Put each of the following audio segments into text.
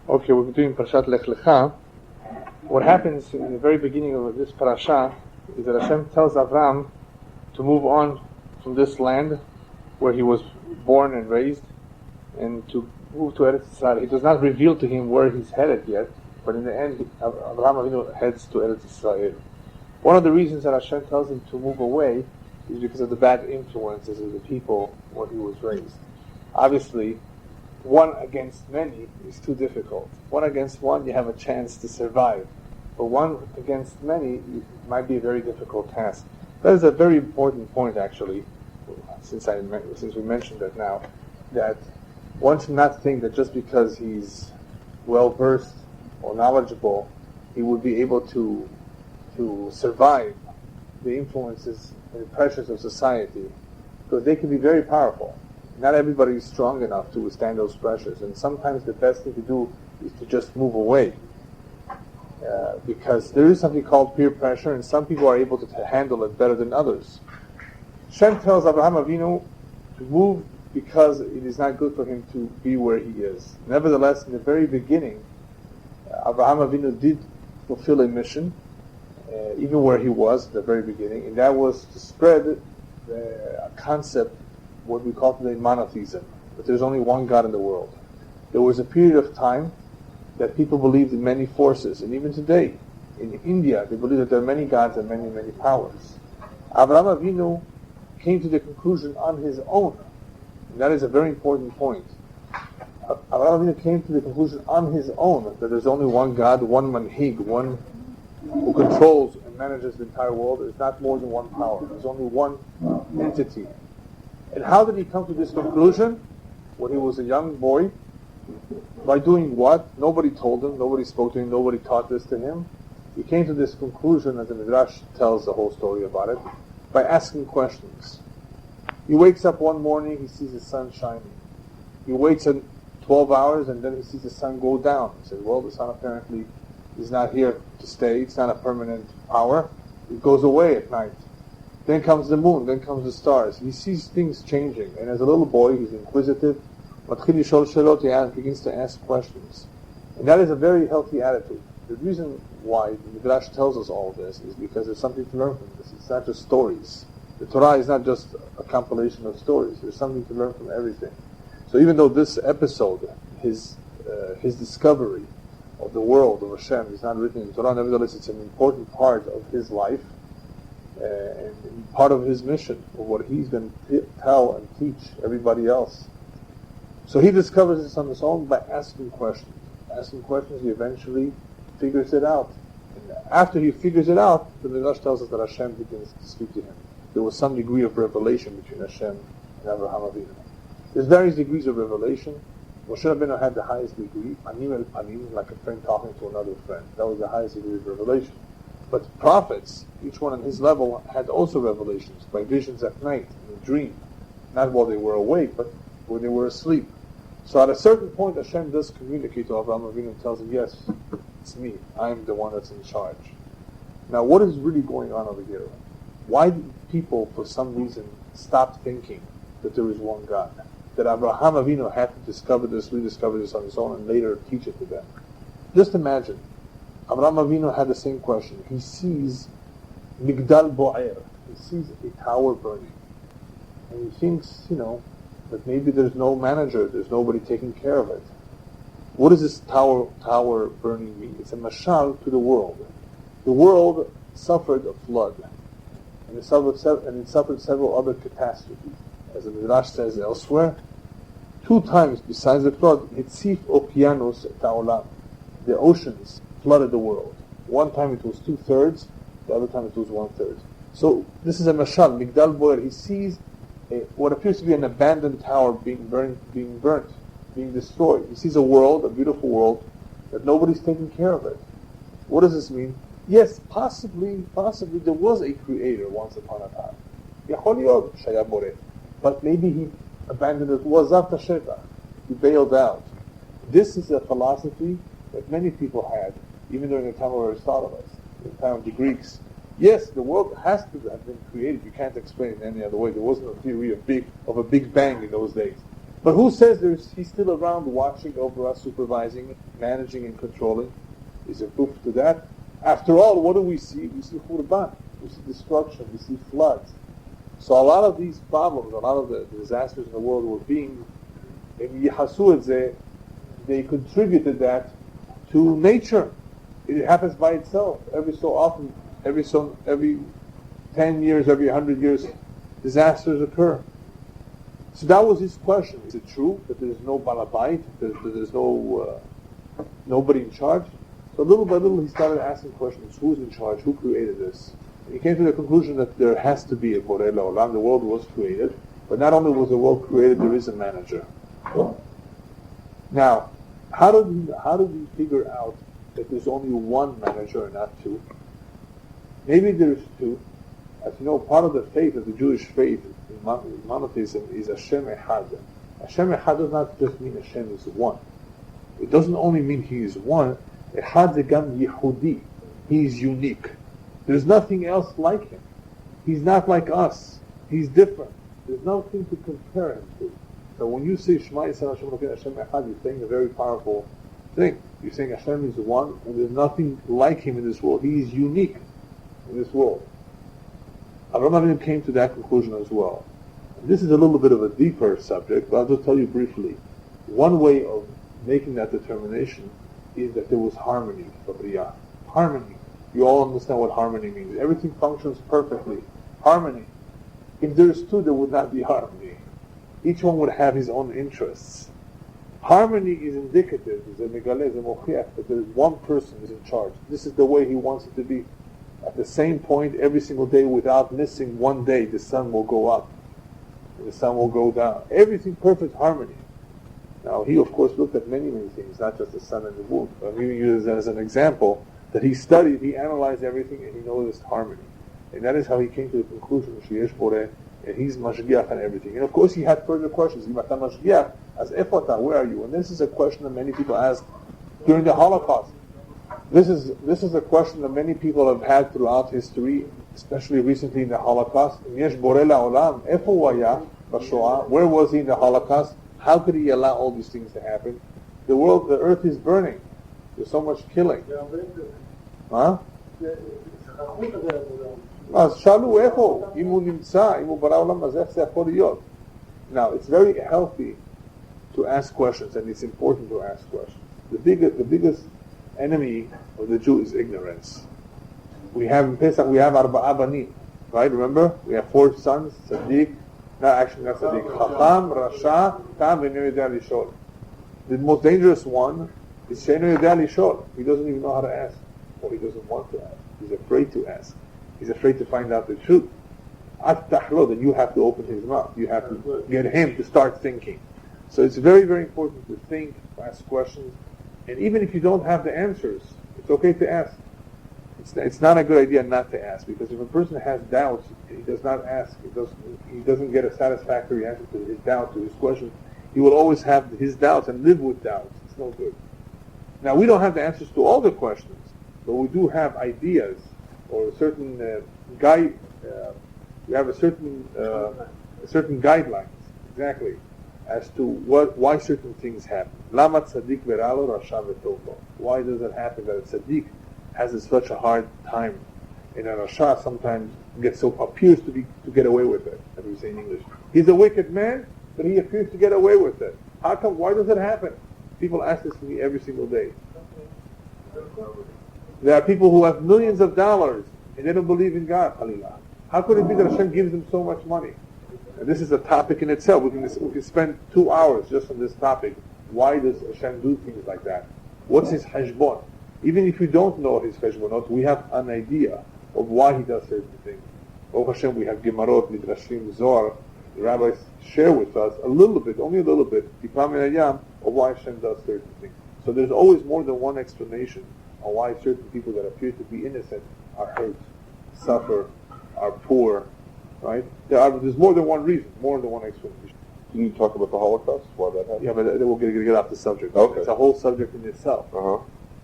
Okay, we're doing Parashat Lecha. What happens in the very beginning of this Parasha is that Hashem tells Avram to move on from this land where he was born and raised and to move to Eretz Israel. He does not reveal to him where he's headed yet, but in the end, Avraham Avinu heads to Eretz Israel. One of the reasons that Hashem tells him to move away is because of the bad influences of the people where he was raised. Obviously, one against many is too difficult. One against one, you have a chance to survive. But one against many, it might be a very difficult task. That is a very important point, actually, since we mentioned that now, that one should not think that just because he's well-versed or knowledgeable, he would be able to survive the influences and the pressures of society, because they can be very powerful. Not everybody is strong enough to withstand those pressures, and sometimes the best thing to do is to just move away, because there is something called peer pressure, and some people are able to handle it better than others. Shem tells Avraham Avinu to move because it is not good for him to be where he is. Nevertheless, in the very beginning, Avraham Avinu did fulfill a mission, even where he was at the very beginning, and that was to spread the concept, what we call today monotheism, that there's only one God in the world. There was a period of time that people believed in many forces, and even today, in India, they believe that there are many gods and many, many powers. Avraham Avinu came to the conclusion on his own, and that is a very important point. Avraham Avinu came to the conclusion on his own that there's only one God, one manhig, one who controls and manages the entire world. There's not more than one power. There's only one entity. And how did he come to this conclusion? When he was a young boy, by doing what? Nobody told him, nobody spoke to him, nobody taught this to him. He came to this conclusion, as the Midrash tells the whole story about it, by asking questions. He wakes up one morning, he sees the sun shining. He waits 12 hours and then he sees the sun go down. He says, well, the sun apparently is not here to stay. It's not a permanent power. It goes away at night. Then comes the moon, then comes the stars. He sees things changing. And as a little boy, he's inquisitive. He begins to ask questions. And that is a very healthy attitude. The reason why the Midrash tells us all this is because there's something to learn from this. It's not just stories. The Torah is not just a compilation of stories. There's something to learn from everything. So even though this episode, his discovery of the world of Hashem is not written in the Torah, nevertheless it's an important part of his life and part of his mission, of what he's going to tell and teach everybody else. So he discovers this on his own by asking questions. Asking questions, he eventually figures it out. And after he figures it out, the Midrash tells us that Hashem begins to speak to him. There was some degree of revelation between Hashem and Avraham Avinu. There's various degrees of revelation. Moshe Rabbeinu had the highest degree, panim el panim, like a friend talking to another friend. That was the highest degree of revelation. But prophets, each one on his level, had also revelations by visions at night, in a dream. Not while they were awake, but when they were asleep. So at a certain point, Hashem does communicate to Avraham Avinu and tells him, yes, it's me. I am the one that's in charge. Now, what is really going on over here? Why do people, for some reason, stop thinking that there is one God? That Avraham Avinu had to rediscover this on his own, and later teach it to them. Just imagine, Avraham Avinu had the same question. He sees Migdal Bo'er. He sees a tower burning. And he thinks, that maybe there's no manager, there's nobody taking care of it. What does this tower burning mean? It's a mashal to the world. The world suffered a flood. And it suffered several other catastrophes. As the Midrash says elsewhere, 2 times besides the flood, Hitzif Okeanos Ta'olam. The oceans flooded the world. One time it was 2/3, the other time it was 1/3. So this is a mashal, Migdal Boer. He sees what appears to be an abandoned tower being burnt, being destroyed. He sees a world, a beautiful world, that nobody's taking care of it. What does this mean? Yes, possibly there was a creator once upon a time. But maybe he abandoned it. He bailed out. This is a philosophy that many people had, even during the time of Aristotle, the time of the Greeks. Yes, the world has to have been created. You can't explain it any other way. There wasn't a theory of a big bang in those days. But who says he's still around watching over us, supervising, managing, and controlling? Is a proof to that? After all, what do we see? We see Khurban, we see destruction, we see floods. So a lot of these problems, a lot of the disasters in the world were being, they contributed that to nature. It happens by itself. Every so often, every 10 years, every 100 years, disasters occur. So that was his question. Is it true that there's no balabait, that there's nobody in charge? So little by little he started asking questions. Who's in charge? Who created this? And he came to the conclusion that there has to be a Borei La'olam. The world was created. But not only was the world created, there is a manager. Now, how did he figure out that there's only one manager and not two? Maybe there's two. As you know, part of the faith of the Jewish faith in monotheism is Hashem Echad. Hashem Echad does not just mean Hashem is one. It doesn't only mean He is one. Echad Zegam Yehudi. He is unique. There's nothing else like Him. He's not like us. He's different. There's nothing to compare Him to. So when you say Shema Yisrael Hashem Elokeinu Hashem Echad, you're saying a very powerful thing. You're saying Hashem is one, and there's nothing like Him in this world. He is unique in this world. Avraham Avinu came to that conclusion as well. And this is a little bit of a deeper subject, but I'll just tell you briefly. One way of making that determination is that there was harmony for Riyah. Harmony. You all understand what harmony means. Everything functions perfectly. Harmony. If there's two, there would not be harmony. Each one would have his own interests. Harmony is indicative, is a megaleh, is a mochiach, that there's one person who's in charge. This is the way he wants it to be. At the same point, every single day, without missing one day, the sun will go up, and the sun will go down. Everything perfect harmony. Now, he of course looked at many, many things, not just the sun and the moon. I'm giving you this as an example, that he studied, he analyzed everything, and he noticed harmony. And that is how he came to the conclusion of Sheyesh Boreh, and he's mashgiach on everything. And of course he had further questions. Imata mashgiach, as efota, where are you? And this is a question that many people asked during the Holocaust. This is a question that many people have had throughout history, especially recently in the Holocaust. Yesh Borei La'olam, Efo Waya Bashoah, where was he in the Holocaust? How could he allow all these things to happen? The earth is burning. There's so much killing. Huh? Now, it's very healthy to ask questions, and it's important to ask questions. The biggest enemy of the Jew is ignorance. We have in Pesach, we have Arba'a Banim, right? Remember? We have 4 sons, Tzaddik, not Tzaddik, Chacham, Rasha, Tam, Ve'enu Yodea Lishol. The most dangerous one is She'enu Yodea Lishol. He doesn't even know how to ask, or he doesn't want to ask. He's afraid to ask. He's afraid to find out the truth. At-tahlo, then you have to open his mouth. You have to get him to start thinking. So it's very, very important to think, to ask questions. And even if you don't have the answers, it's okay to ask. It's not a good idea not to ask, because if a person has doubts, he does not ask, he doesn't get a satisfactory answer to his doubt, to his question, he will always have his doubts and live with doubts. It's no good. Now, we don't have the answers to all the questions, but we do have ideas, or a certain we have a certain guidelines, exactly, as to why certain things happen. Lama tzaddik veralo rasha v'tovo. Why does it happen that a tzaddik has such a hard time, and a rasha sometimes appears to get away with it, as we say in English. He's a wicked man, but he appears to get away with it. How come? Why does it happen? People ask this to me every single day. There are people who have millions of dollars and they don't believe in God, Khalillah. How could it be that Hashem gives them so much money? And this is a topic in itself. We can spend 2 hours just on this topic. Why does Hashem do things like that? What's his hashbon? Even if we don't know his hashbonot, we have an idea of why he does certain things. Oh Hashem, we have Gemarot, Midrashim, Zohar. The rabbis share with us a little bit, only a little bit, of why Hashem does certain things. So there's always more than one explanation on why certain people that appear to be innocent are hurt, suffer, are poor, right? There's more than one reason, more than one explanation. You need to talk about the Holocaust, why that happened? Yeah, but then we're going to get off the subject. Okay. It's a whole subject in itself.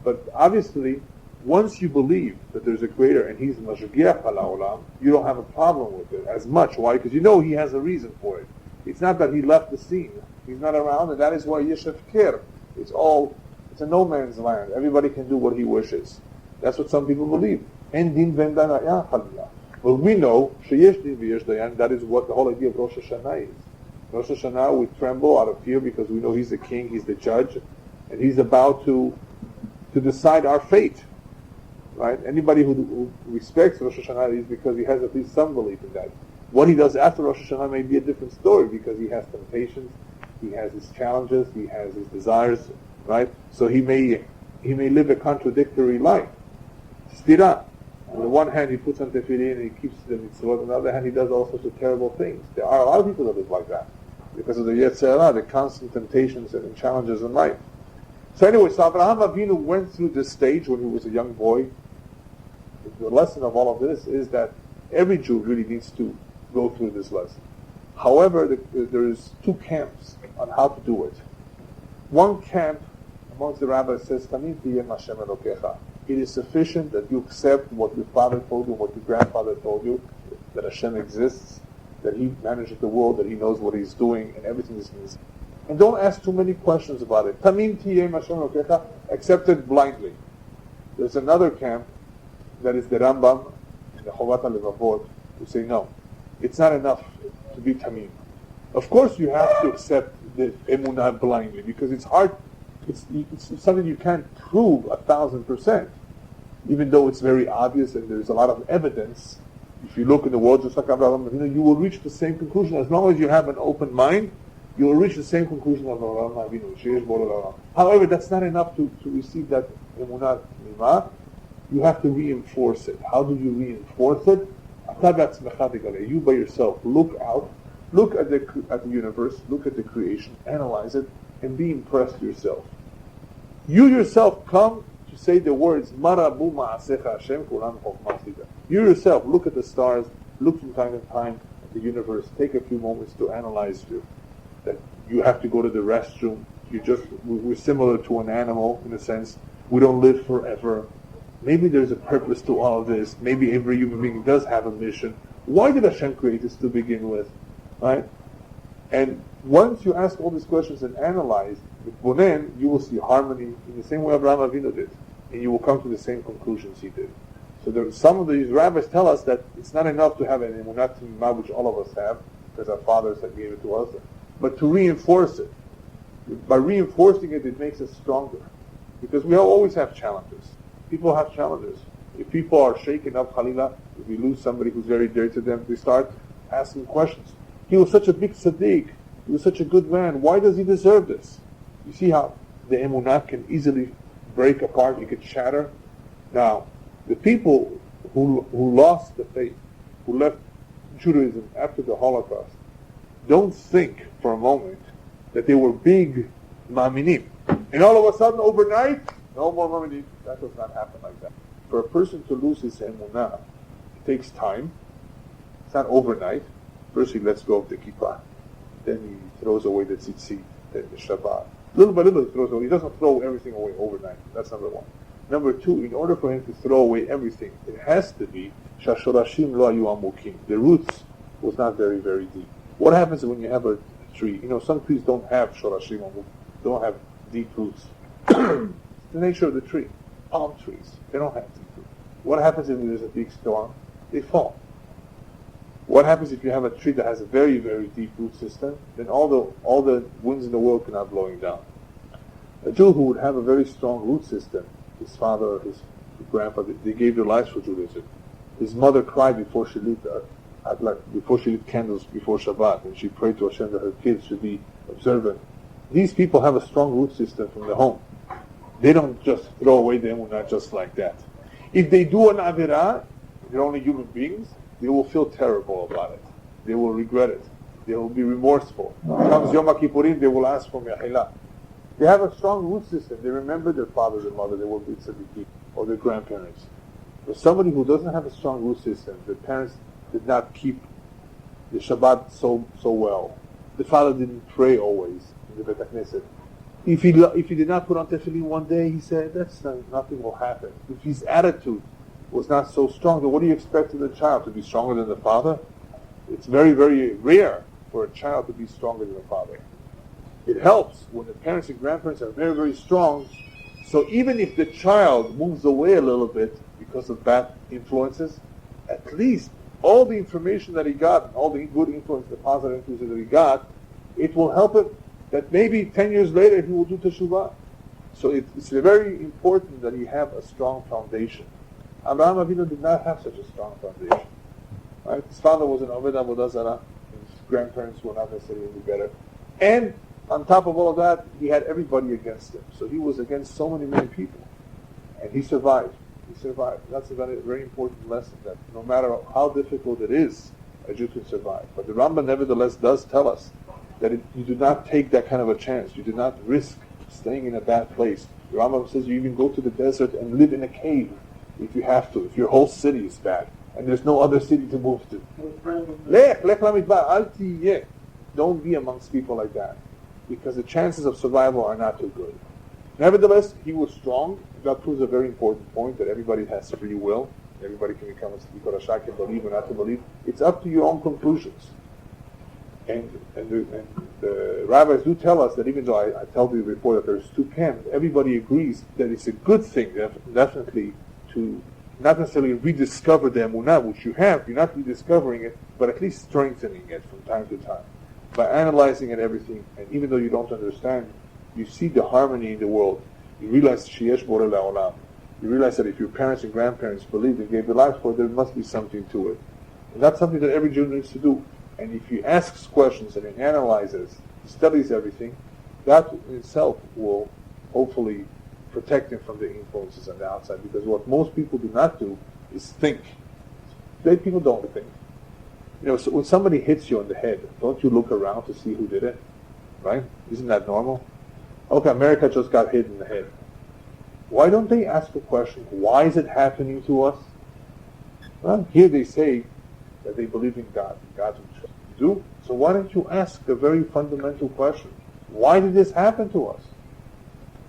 But obviously, once you believe that there's a creator and he's mashgiach ha'olam, you don't have a problem with it as much. Why? Because you know he has a reason for it. It's not that he left the scene. He's not around, and that is why Yeshiv Kir. It's a no man's land. Everybody can do what he wishes. That's what some people believe. En din ven dayan chalila. Well, we know sheyesh din v'yesh dayan. That is what the whole idea of Rosh Hashanah is. Rosh Hashanah, we tremble out of fear because we know he's the king, he's the judge, and he's about to decide our fate. Right? Anybody who respects Rosh Hashanah is because he has at least some belief in that. What he does after Rosh Hashanah may be a different story because he has temptations, he has his challenges, he has his desires, right? So he may live a contradictory life. Stira. On the one hand, he puts on tefillin and he keeps the mitzvot. On the other hand, he does all sorts of terrible things. There are a lot of people that live like that because of the Yetzer Hara, the constant temptations and challenges in life. So anyway, so Abraham Avinu went through this stage when he was a young boy. The lesson of all of this is that every Jew really needs to go through this lesson. However, there is two camps on how to do it. One camp amongst the rabbis says, "Tamim tiyem Hashem Elokecha." It is sufficient that you accept what your father told you, what your grandfather told you, that Hashem exists, that He manages the world, that He knows what He's doing, and everything is His. And don't ask too many questions about it. Tamim tiyem Hashem Elokecha, accept it blindly. There's another camp that is the Rambam and the Chovat HaLevavot who say no. It's not enough to be Tamim. Of course you have to accept the Emunah blindly because it's hard, it's something you can't prove 1,000%. Even though it's very obvious and there's a lot of evidence, if you look in the world just like Abraham Avinu, you will reach the same conclusion. As long as you have an open mind, you will reach the same conclusion of Abraham Avinu. However, that's not enough to receive that Emunah Nima. You have to reinforce it. How do you reinforce it? You by yourself look out, look at the universe, look at the creation, analyze it, and be impressed yourself. You yourself come to say the words Marabu Ma'asecha Hashem Kulam Chochmasida. You yourself look at the stars, look from time to time at the universe, take a few moments to analyze you. That you have to go to the restroom. We're similar to an animal in a sense. We don't live forever. Maybe there's a purpose to all of this. Maybe every human being does have a mission. Why did Hashem create us to begin with? Right? And once you ask all these questions and analyze, with Bonen, you will see harmony in the same way Abraham Avinu did. And you will come to the same conclusions he did. So some of these rabbis tell us that it's not enough to have an emunat timma, which all of us have, because our fathers have given it to us, but to reinforce it. By reinforcing it, it makes us stronger. Because we always have challenges. People have challenges. If people are shaken up, Khalila, if we lose somebody who's very dear to them, we start asking questions. He was such a big tzaddik. He was such a good man. Why does he deserve this? You see how the emunah can easily break apart. You could shatter. Now, the people who lost the faith, who left Judaism after the Holocaust, don't think for a moment that they were big ma'aminim. And all of a sudden, overnight, no more ma'aminim. That does not happen like that. For a person to lose his emunah, it takes time. It's not overnight. First he lets go of the kippah. Then he throws away the tzitzit, then the Shabbat. Little by little he throws away. He doesn't throw everything away overnight. That's number one. Number two, in order for him to throw away everything, it has to be shashorashim lo hayu amukim. The roots was not very, very deep. What happens when you have a tree? You know, some trees don't have shorashim amukim, don't have deep roots. It's the nature of the tree. Palm trees, they don't have deep roots. What happens if there's a big storm? They fall. What happens if you have a tree that has a very, very deep root system? Then all the winds in the world cannot blow him down. A Jew who would have a very strong root system, his father, his grandfather, they gave their lives for Judaism. His mother cried before she lit candles before Shabbat, and she prayed to Hashem that her kids should be observant. These people have a strong root system from the home. They don't just throw away the emunah just like that. If they do an avirah, they're only human beings, they will feel terrible about it. They will regret it. They will be remorseful. Comes Yom Kippurim, they will ask for mehila. They have a strong root system. They remember their father, their mother, they will be tzaddikim, or their grandparents. But somebody who doesn't have a strong root system, the parents did not keep the Shabbat so well. The father didn't pray always in the Bet HaKnesset. If he did not put on tefillin one day, he said, nothing will happen. If his attitude was not so strong, then what do you expect of the child? To be stronger than the father? It's very, very rare for a child to be stronger than the father. It helps when the parents and grandparents are very, very strong. So even if the child moves away a little bit because of bad influences, at least all the information that he got, all the good influence, the positive influences that he got, it will help him that maybe 10 years later he will do teshuvah. So it's very important that he have a strong foundation. Abraham Avinu did not have such a strong foundation. Right? His father was an Oved Avodah Zarah. His grandparents were not necessarily any better. And on top of all of that, he had everybody against him. So he was against so many people. And he survived. He survived. That's a very important lesson, that no matter how difficult it is, a Jew can survive. But the Rambam nevertheless does tell us that you do not take that kind of a chance. You do not risk staying in a bad place. The Rambam says you even go to the desert and live in a cave if you have to, if your whole city is bad and there's no other city to move to. Lech lamidbar, al tiyeh. Don't be amongst people like that, because the chances of survival are not too good. Nevertheless, he was strong. That proves a very important point, that everybody has free will. Everybody can become a Parasha, can believe or not to believe. It's up to your own conclusions. And the rabbis do tell us that even though I told you before that there's two camps, everybody agrees that it's a good thing, definitely, to not necessarily rediscover the emunah, which you have. You're not rediscovering it, but at least strengthening it from time to time. By analyzing it, everything, and even though you don't understand, you see the harmony in the world. You realize sheyesh borei la'olam. You realize that if your parents and grandparents believed and gave their lives for it, there must be something to it. And that's something that every Jew needs to do. And if he asks questions and he analyzes, he studies everything, that in itself will hopefully protect him from the influences on the outside. Because what most people do not do is think. People don't think. You know, so when somebody hits you on the head, don't you look around to see who did it? Right? Isn't that normal? Okay, America just got hit in the head. Why don't they ask the question, why is it happening to us? Well, here they say that they believe in God. God will do. So why don't you ask the very fundamental question? Why did this happen to us?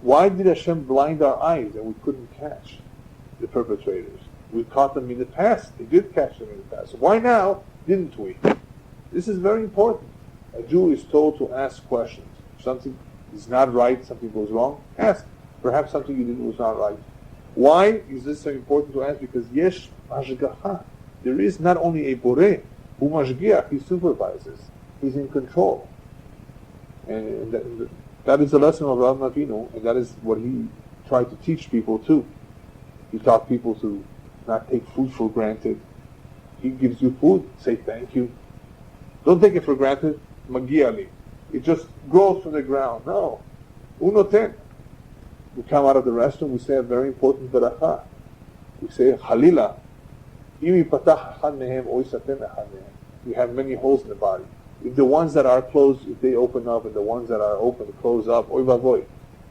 Why did Hashem blind our eyes and we couldn't catch the perpetrators? We caught them in the past. They did catch them in the past. Why now didn't we? This is very important. A Jew is told to ask questions. If something is not right, something goes wrong, ask. Perhaps something you did was not right. Why is this so important to ask? Because yesh mashgacha. There is not only a boreh, who mashgiach, he supervises. He's in control. And that is the lesson of Avraham Avinu, and that is what he tried to teach people too. He taught people to not take food for granted. He gives you food, say thank you. Don't take it for granted. Magiali. It just grows from the ground. No. Unoten. We come out of the restroom, we say a very important beracha. We say, Halila. You have many holes in the body. If the ones that are closed, if they open up, and the ones that are open close up, oy vavoy,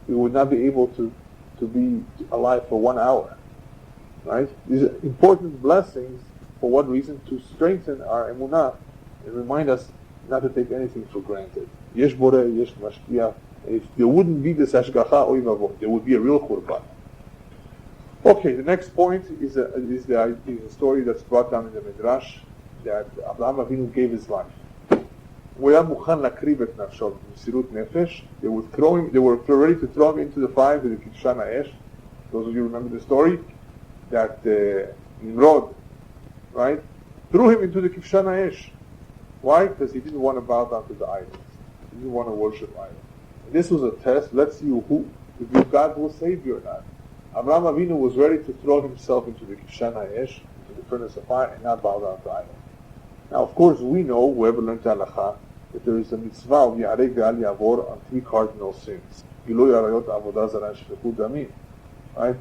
we would not be able to be alive for 1 hour. Right? These are important blessings. For what reason? To strengthen our emunah and remind us not to take anything for granted. Yesh boreh, yesh mashkiach. If there wouldn't be this hashgacha, oy vavoy, there would be a real khurban. Okay, the next point is a story that's brought down in the Midrash, that Abraham Avinu gave his life. They were ready to throw him into the fire, to the Kivshan Ha'esh. Those of you remember the story, that Nimrod, right, threw him into the Kivshan Ha'esh. Why? Because he didn't want to bow down to the idols. He didn't want to worship idols. And this was a test. Let's see if your God will save you or not. Abraham Avinu was ready to throw himself into the Kivshan Ha'esh, into the furnace of fire, and not bow down to idols. Now, of course, we know, whoever learned Lecha, that there is a mitzvah of Yarek Ve'al Yavor on 3 cardinal sins. Gilui Arayot Avodah Zarah Shechut Damim. Right?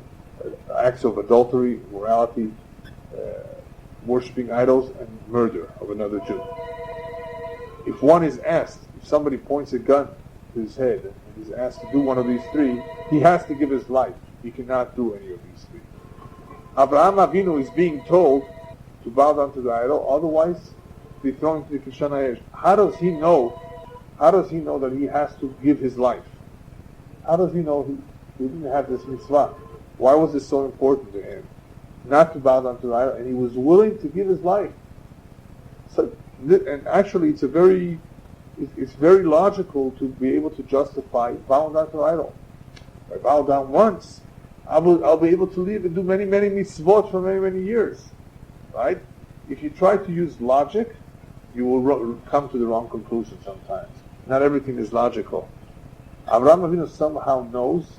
Acts of adultery, morality, worshipping idols, and murder of another Jew. If one is asked, if somebody points a gun to his head and he's asked to do one of these 3, he has to give his life. He cannot do any of these 3. Abraham Avinu is being told to bow down to the idol, otherwise be thrown into the Kivshan Ha'esh. How does he know that he has to give his life? How does he know he didn't have this mitzvah? Why was this so important to him? Not to bow down to the idol, and he was willing to give his life. So, and actually it's a very it's very logical to be able to justify bowing down to an idol. If I bow down once, I'll be able to live and do many, many mitzvot for many, many years. Right? If you try to use logic, you will come to the wrong conclusion sometimes. Not everything is logical. Avraham Avinu somehow knows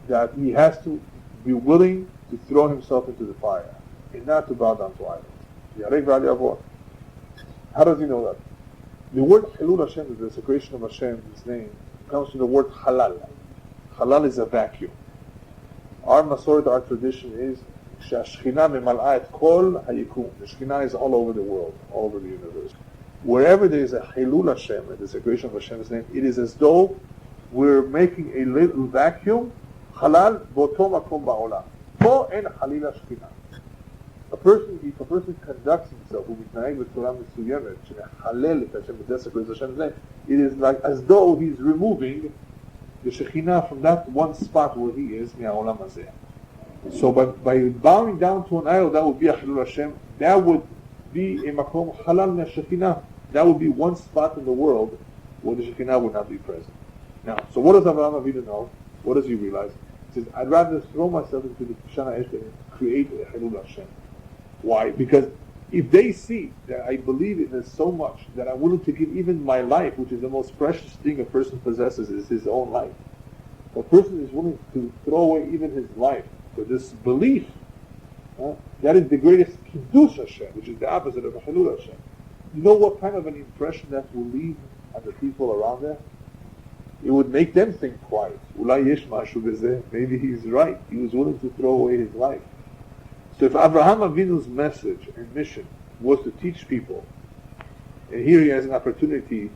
that he has to be willing to throw himself into the fire and not to bow down to idols. How does he know that? The word Hilul Hashem, the desecration of Hashem, his name, comes from the word halal. Halal is a vacuum. Our Masoret, our tradition is Shashchina memal'a et kol hayikum. The Shekhinah is all over the world, all over the universe. Wherever there is a Hilul Hashem, a desecration of Hashem's name, it is as though we're making a little vacuum. Halal boto makom ba'olam. Ko en halila Shekhinah. If a person conducts himself, who mitna'eg b'tzora mesuyemet, shehalel et Hashem, desecrates Hashem's name, it is like as though he's removing the Shekhinah from that one spot where he is, mi'a'olam hazeh. So by bowing down to an idol, that would be a Hilul Hashem. That would be a makom halal na Shekhinah. That would be one spot in the world where the Shekhinah would not be present. Now, so what does Avraham Avinu know? What does he realize? He says, I'd rather throw myself into the Shana Esh than create a Hilul Hashem. Why? Because if they see that I believe in this so much that I'm willing to give even my life, which is the most precious thing a person possesses, is his own life. A person is willing to throw away even his life for this belief. That is the greatest Kiddush Hashem, which is the opposite of a Hilul Hashem. You know what kind of an impression that will leave on the people around there? It would make them think twice. Maybe he's right. He was willing to throw away his life. So if Avraham Avinu's message and mission was to teach people, and here he has an opportunity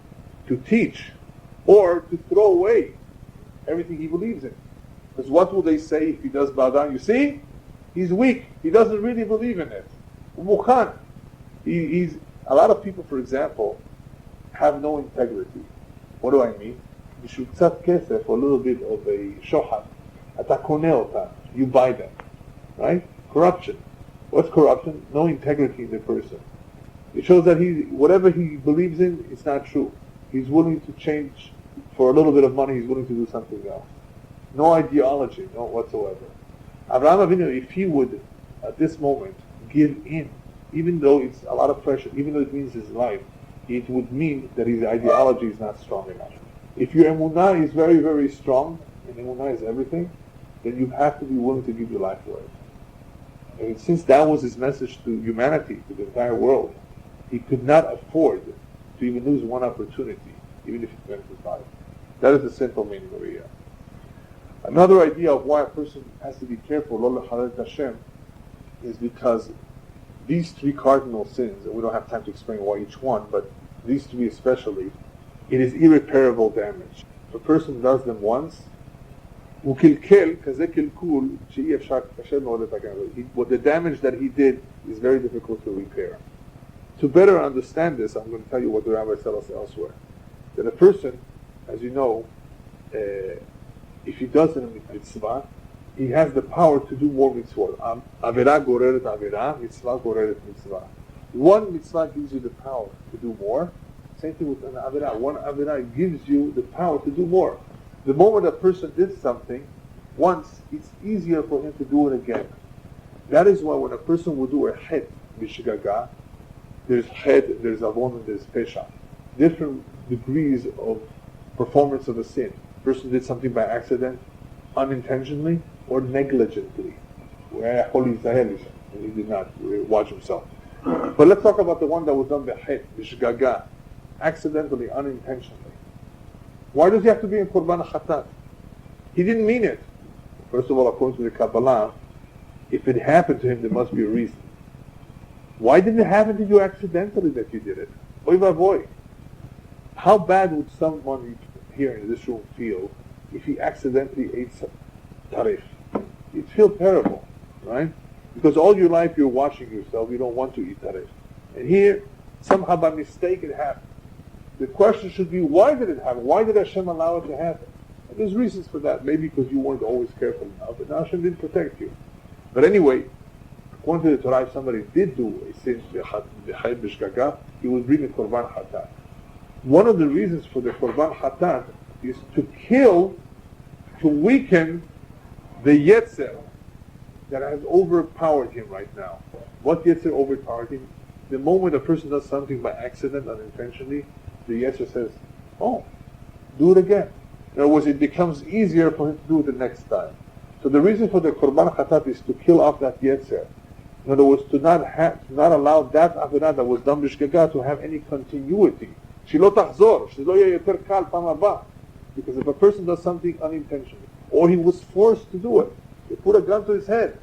to teach or to throw away everything he believes in. Because what will they say if he does bow down? You see? He's weak. He doesn't really believe in it. Mukhan. He's a lot of people, for example, have no integrity. What do I mean? Mishuktzat kesef, a little bit of a shohat. Ata koneh ota. You buy them. Right? Corruption. What's corruption? No integrity in the person. It shows that whatever he believes in, it's not true. He's willing to change for a little bit of money. He's willing to do something else. No ideology, no whatsoever. Avraham Avinu, if he would, at this moment, give in, even though it's a lot of pressure, even though it means his life, it would mean that his ideology is not strong enough. If your emunah is very, very strong, and emunah is everything, then you have to be willing to give your life for it. And since that was his message to humanity, to the entire world, he could not afford to even lose one opportunity, even if it meant his life. That is the simple meaning over here. Another idea of why a person has to be careful, lo lechalet Hashem, is because these three cardinal sins, and we don't have time to explain why each one, but these three especially, it is irreparable damage. If a person does them once, what the damage that he did is very difficult to repair. To better understand this, I'm going to tell you what the rabbis tell us elsewhere. That a person, as you know, if he does a mitzvah, he has the power to do more mitzvot. Avera goreret avera, mitzvah goreret mitzvah. One mitzvah gives you the power to do more. Same thing with an avera. One avera gives you the power to do more. The moment a person did something once, it's easier for him to do it again. That is why when a person will do a het b'shigaga, there's het, there's avon, there's pesha. Different degrees of performance of a sin. A person did something by accident, unintentionally, or negligently. He did not watch himself. But let's talk about the one that was done by het, b'shigaga, accidentally, unintentionally. Why does he have to be in Korban Khatat? He didn't mean it. First of all, according to the Kabbalah, if it happened to him, there must be a reason. Why didn't it happen to you accidentally that you did it? Oy vavoy. How bad would someone here in this room feel if he accidentally ate some tarif? You'd feel terrible, right? Because all your life you're watching yourself, you don't want to eat tarif. And here, somehow by mistake it happened. The question should be, why did it happen? Why did Hashem allow it to happen? And there's reasons for that. Maybe because you weren't always careful enough, but now Hashem didn't protect you. But anyway, according to the Torah, if somebody did do a sin, he would bring a korban chatat. One of the reasons for the Korban Hatat is to weaken the Yetzer that has overpowered him right now. What Yetzer overpowered him? The moment a person does something by accident, unintentionally, the Yetzer says, oh, do it again. In other words, it becomes easier for him to do it the next time. So the reason for the Korban Hatat is to kill off that Yetzer. In other words, to not allow that Avirah that was done b'shgaga to have any continuity. Shelo tachzor, shelo yeh yoter kal pam haba. Because if a person does something unintentionally, or he was forced to do it, they put a gun to his head,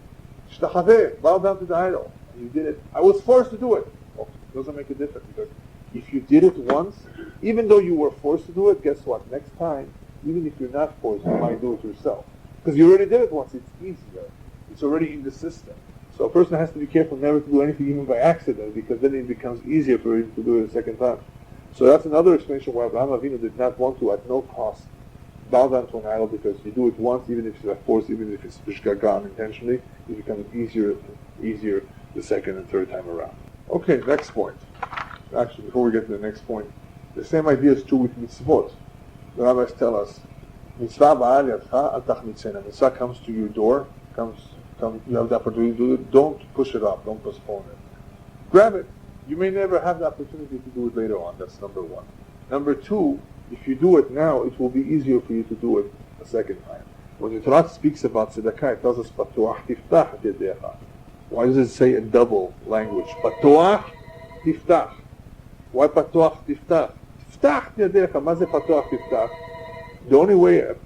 shtachaveh, bow down to the idol, and you did it, I was forced to do it. Oh, it doesn't make a difference, because if you did it once, even though you were forced to do it, guess what? Next time, even if you're not forced, you might do it yourself. Because you already did it once, it's easier. It's already in the system. So a person has to be careful never to do anything even by accident, because then it becomes easier for him to do it a second time. So that's another explanation why Abraham Avinu did not want to, at no cost, bow down to an idol, because you do it once, even if it's by force, even if it's b'shgaga unintentionally, it becomes easier the second and third time around. Okay, next point. Actually, before we get to the next point, the same idea is true with mitzvot. The rabbis tell us, mitzvah ba'al yadcha al tachmitzena. Mitzvah comes to your door, you have the opportunity to do it, don't push it off, don't postpone it. Grab it. You may never have the opportunity to do it later on, that's number one. Number two, if you do it now, it will be easier for you to do it a second time. When the Torah speaks about tzedakah, it tells us, Patuach tiftach yadecha. Why does it say in double language? Patuach tiftach. Why Patuach tiftach? Tiftach yadecha. Ma ze Patuach tiftach? The only way a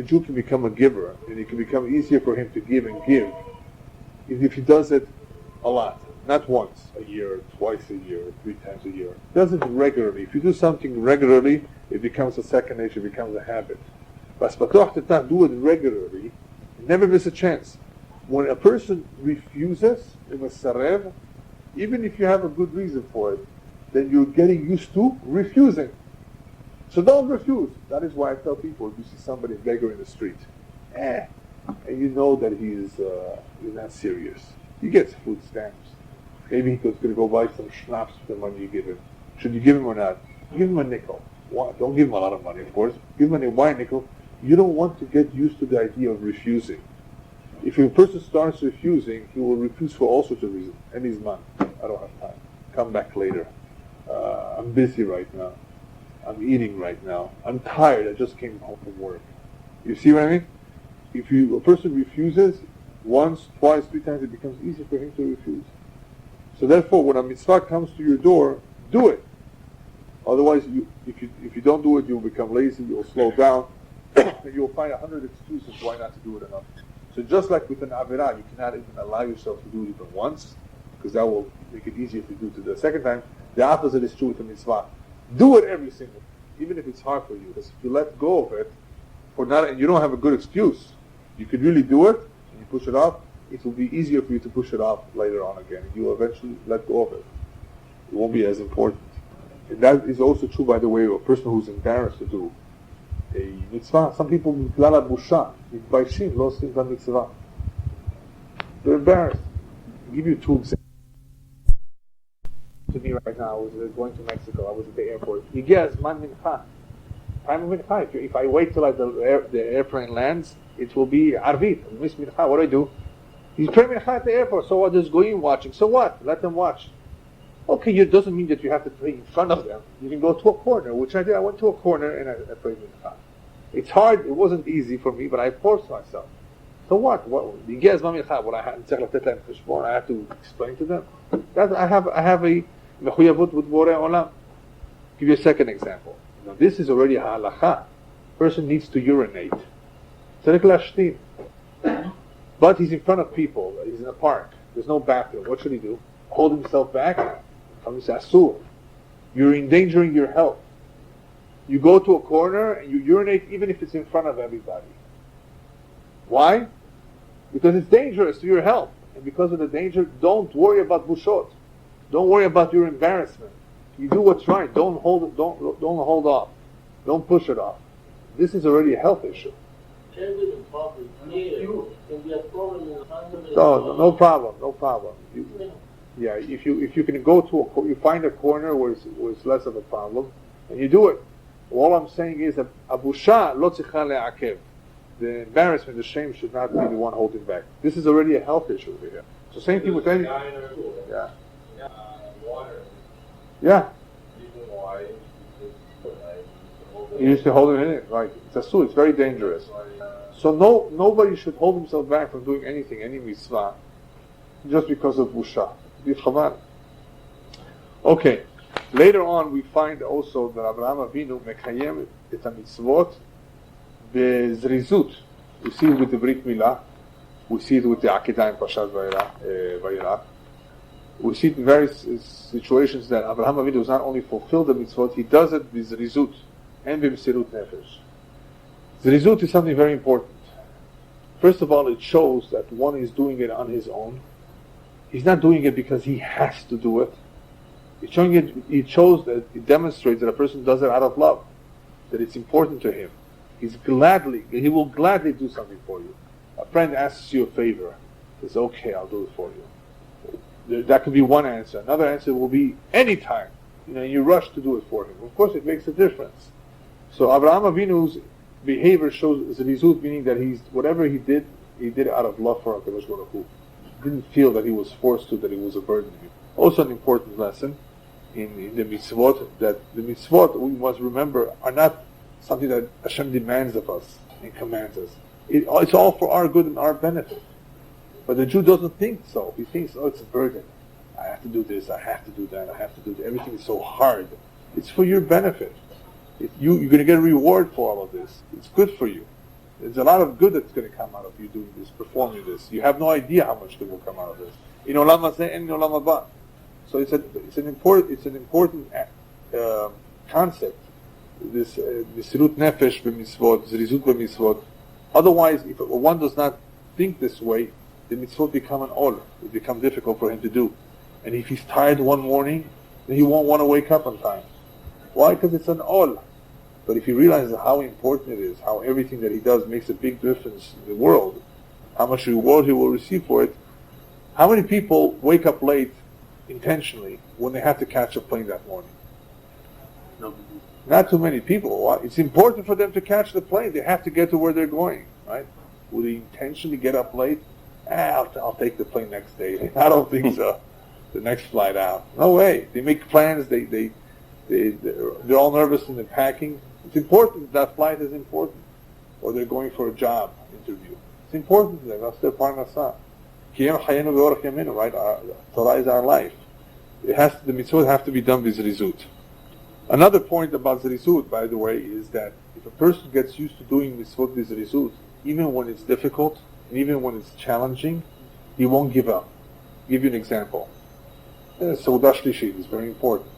Jew can become a giver, and it can become easier for him to give and give, is if he does it a lot. Not once a year, twice a year, 3 times a year. He does it regularly. If you do something regularly, it becomes a second nature, it becomes a habit. But do it regularly, never miss a chance. When a person refuses, even if you have a good reason for it, then you're getting used to refusing. So don't refuse. That is why I tell people, if you see somebody beggar in the street, and you know that he's not serious, he gets food stamps. Maybe he's going to go buy some schnapps for the money you give him. Should you give him or not? Give him a nickel. Why? Don't give him a lot of money, of course. Give him a nickel. You don't want to get used to the idea of refusing. If a person starts refusing, he will refuse for all sorts of reasons. And he's not. I don't have time. Come back later. I'm busy right now. I'm eating right now. I'm tired. I just came home from work. You see what I mean? If a person refuses once, twice, 3 times, it becomes easier for him to refuse. So therefore, when a mitzvah comes to your door, do it. Otherwise, if you don't do it, you'll become lazy, you'll slow down, and you'll find 100 excuses why not to do it enough. So just like with an avirah, you cannot even allow yourself to do it even once, because that will make it easier for you to do it the second time. The opposite is true with a mitzvah. Do it every single, even if it's hard for you. Because if you let go of it, and you don't have a good excuse, you could really do it, and you push it off, it will be easier for you to push it off later on again. You will eventually let go of it. It won't be as important. And that is also true, by the way, of a person who's embarrassed to do a mitzvah. Some people, miklala busha, mitbaishim, lo osim kan mitzvah. They're embarrassed. I'll give you 2 examples. To me right now, I was going to Mexico. I was at the airport. Yigia zman mincha. Time of mincha. If I wait till the airplane lands, it will be arvit. Miss mincha. What do? He's praying mincha at the airport. So what? There's going watching. So what? Let them watch. Okay, it doesn't mean that you have to pray in front of them. You can go to a corner, which I did. I went to a corner and I prayed mincha. It's hard. It wasn't easy for me, but I forced myself. So what? Yigia zman mincha. What I had to explain to them. That I have a mechuyavut with Borei Olam. Give you a second example. Now this is already a halacha. Person needs to urinate. Tzarich lashtin. But he's in front of people. He's in a park. There's no bathroom. What should he do? Hold himself back? Comes asur. You're endangering your health. You go to a corner and you urinate even if it's in front of everybody. Why? Because it's dangerous to your health. And because of the danger, don't worry about bushot. Don't worry about your embarrassment. You do what's right. Don't hold it. Don't hold off. Don't push it off. This is already a health issue. No problem. If you can go to you find a corner where it's less of a problem, and you do it. All I'm saying is that abusha lo tzricha le'akev. The embarrassment, the shame should not be the one holding back. This is already a health issue over here. So same thing with any. Yeah. Water. Yeah. Reason why You used to hold it in it, right? It's asur. It's very dangerous. So nobody should hold himself back from doing anything, any mitzvah, just because of busha. Okay. Later on, we find also that Abraham Avinu mekayem et mitzvot bezrizut. We see it with the Brit Milah. We see it with the Akedah in Parashat Vayera. We see it in various situations that Abraham Avinu does not only fulfill the mitzvot, he does it bizrizut and b'msirut nefesh. Zrizut is something very important. First of all, it shows that one is doing it on his own. He's not doing it because he has to do it. It shows that it demonstrates that a person does it out of love, that it's important to him. He will gladly do something for you. A friend asks you a favor, says, "Okay, I'll do it for you." That could be one answer. Another answer will be anytime. You rush to do it for him. Of course, it makes a difference. So Abraham Avinu's behavior shows zrizut, meaning that whatever he did out of love for HaKadosh Baruch Hu. He didn't feel that he was forced to, that it was a burden to him. Also an important lesson in the mitzvot, that the mitzvot, we must remember, are not something that Hashem demands of us and commands us. It's all for our good and our benefit. But the Jew doesn't think so. He thinks, it's a burden. I have to do this, I have to do that, I have to do that. Everything is so hard. It's for your benefit. You're going to get a reward for all of this. It's good for you. There's a lot of good that's going to come out of you doing this, performing this. You have no idea how much good will come out of this. In olam hazeh and in olam haba. So it's an important concept. This misirut nefesh b'mitzvot, zrizut b'mitzvot. Otherwise, if one does not think this way, the mitzvot become an ol. It become difficult for him to do. And if he's tired one morning, then he won't want to wake up on time. Why? Because it's an ol. But if he realizes how important it is, how everything that he does makes a big difference in the world, how much reward he will receive for it, how many people wake up late intentionally when they have to catch a plane that morning? Not too many people. Why? It's important for them to catch the plane. They have to get to where they're going, right? Will they intentionally get up late? I'll take the plane next day. I don't think so. The next flight out. No way. They make plans. They're all nervous in the packing. It's important. That flight is important. Or they're going for a job interview. It's important to them. That's their parnasah. Right? Torah is our life. The mitzvot have to be done with zrizut. Another point about zrizut, by the way, is that if a person gets used to doing mitzvot with zrizut, even when it's difficult, and even when it's challenging, he won't give up. I'll give you an example. Seudah Shlishit is very important.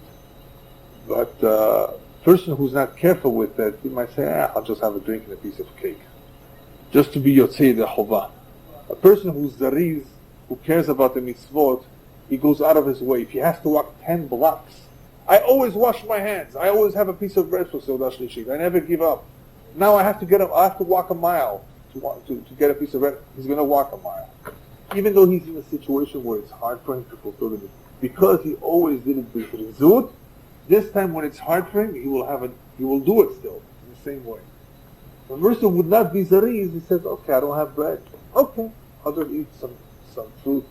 But a person who's not careful with that, he might say, I'll just have a drink and a piece of cake. Just to be yotzei the chovah. A person who's zariz, who cares about the mitzvot, he goes out of his way. If he has to walk 10 blocks, I always wash my hands. I always have a piece of bread for Seudah Shlishit. I never give up. Now I have to walk a mile to get a piece of bread. He's going to walk a mile. Even though he's in a situation where it's hard for him to fulfill the mitzvah. Because he always did it with rizut, this time when it's hard for him, he will do it still, in the same way. The person would not be zariz, he says, okay, I don't have bread. Okay, I'll just eat some fruit.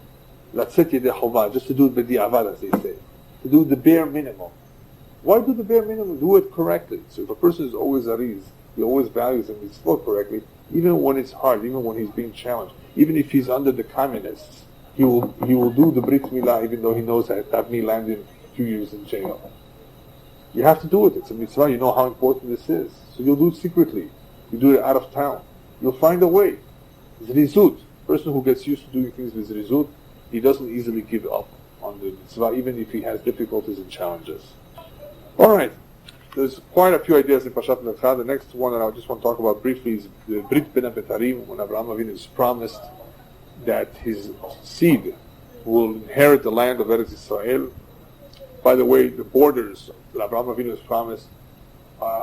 Latzet yedei chovah, just to do it b'di'avad, as they say. To do the bare minimum. Why do the bare minimum? Do it correctly. So if a person is always zariz, he always values the mitzvot correctly, even when it's hard, even when he's being challenged, even if he's under the communists, he will do the Brit Milah even though he knows that me landed 2 years in jail. You have to do it. It's a mitzvah. You know how important this is. So you'll do it secretly. You do it out of town. You'll find a way. Zrizut. Person who gets used to doing things with zrizut, he doesn't easily give up on the mitzvah even if he has difficulties and challenges. Alright. There's quite a few ideas in Parashat Lecha. The next one that I just want to talk about briefly is the Brit Ben Abetarim, when Abraham Avinu is promised that his seed will inherit the land of Eretz Israel. By the way, the borders that Abraham Avinu has promised,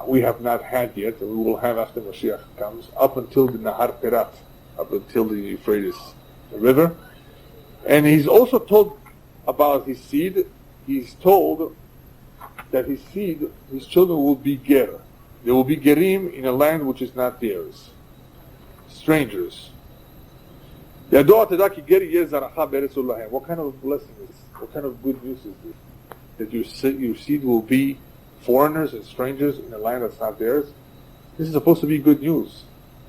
we have not had yet, and we will have after Mashiach comes, up until the Nahar Perat, up until the Euphrates River. And he's also told about his seed. He's told that his seed, his children will be ger. They will be gerim in a land which is not theirs. Strangers. What kind of blessing is this? What kind of good news is this? That your seed will be foreigners and strangers in a land that's not theirs? This is supposed to be good news.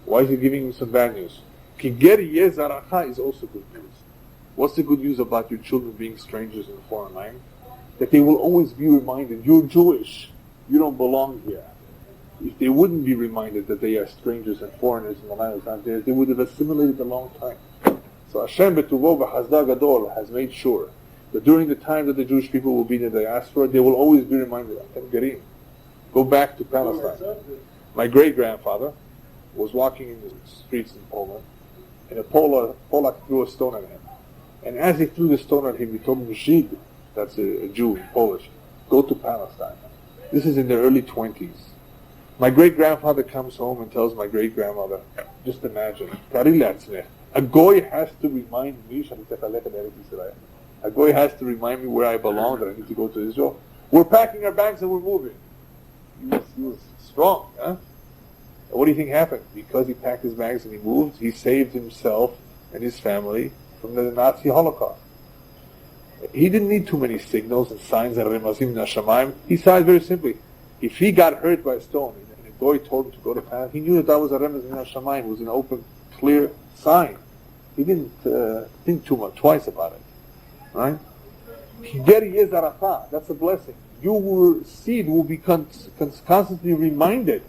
Why is he giving you some bad news? Is also good news. What's the good news about your children being strangers in a foreign land? That they will always be reminded, you're Jewish, you don't belong here. If they wouldn't be reminded that they are strangers and foreigners in the land that's not theirs, they would have assimilated a long time. So Hashem B'Tuvo B'Chazda Gadol has made sure that during the time that the Jewish people will be in the diaspora, they will always be reminded, go back to Palestine. My great-grandfather was walking in the streets in Poland, and a Polak threw a stone at him. And as he threw the stone at him, he told him, Shid, that's a Jew in Polish, go to Palestine. This is in the early 20s. My great-grandfather comes home and tells my great-grandmother, just imagine, a goy has to remind me, a goy has to remind me where I belong, that I need to go to Israel. We're packing our bags and we're moving. He was strong, huh? And what do you think happened? Because he packed his bags and he moved, he saved himself and his family from the Nazi Holocaust. He didn't need too many signals and signs and remazim nashamayim. He saw it very simply. If he got hurt by a stone and a goy told him to go to Palestine, he knew that was a remazim nashamayim. It was an open, clear sign. He didn't think twice about it. Right? That's a blessing. Your seed will be constantly reminded,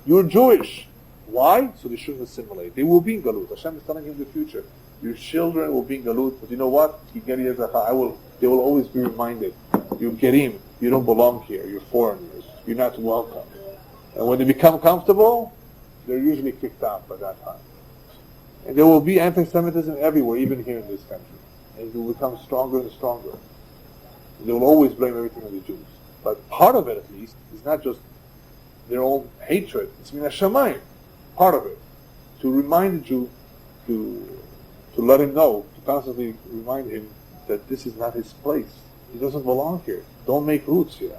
you're Jewish. Why? So they shouldn't assimilate. They will be in Galut. Hashem is telling him in the future, your children will be in Galut, but you know what? They will always be reminded, you're Gerim, you don't belong here, you're foreigners, you're not welcome. And when they become comfortable, they're usually kicked out by that time. And there will be anti-Semitism everywhere, even here in this country. And it will become stronger and stronger. And they will always blame everything on the Jews. But part of it, at least, is not just their own hatred. It's min hashamayim. Part of it. To remind the Jew, to let him know, to constantly remind him that this is not his place. He doesn't belong here. Don't make roots here.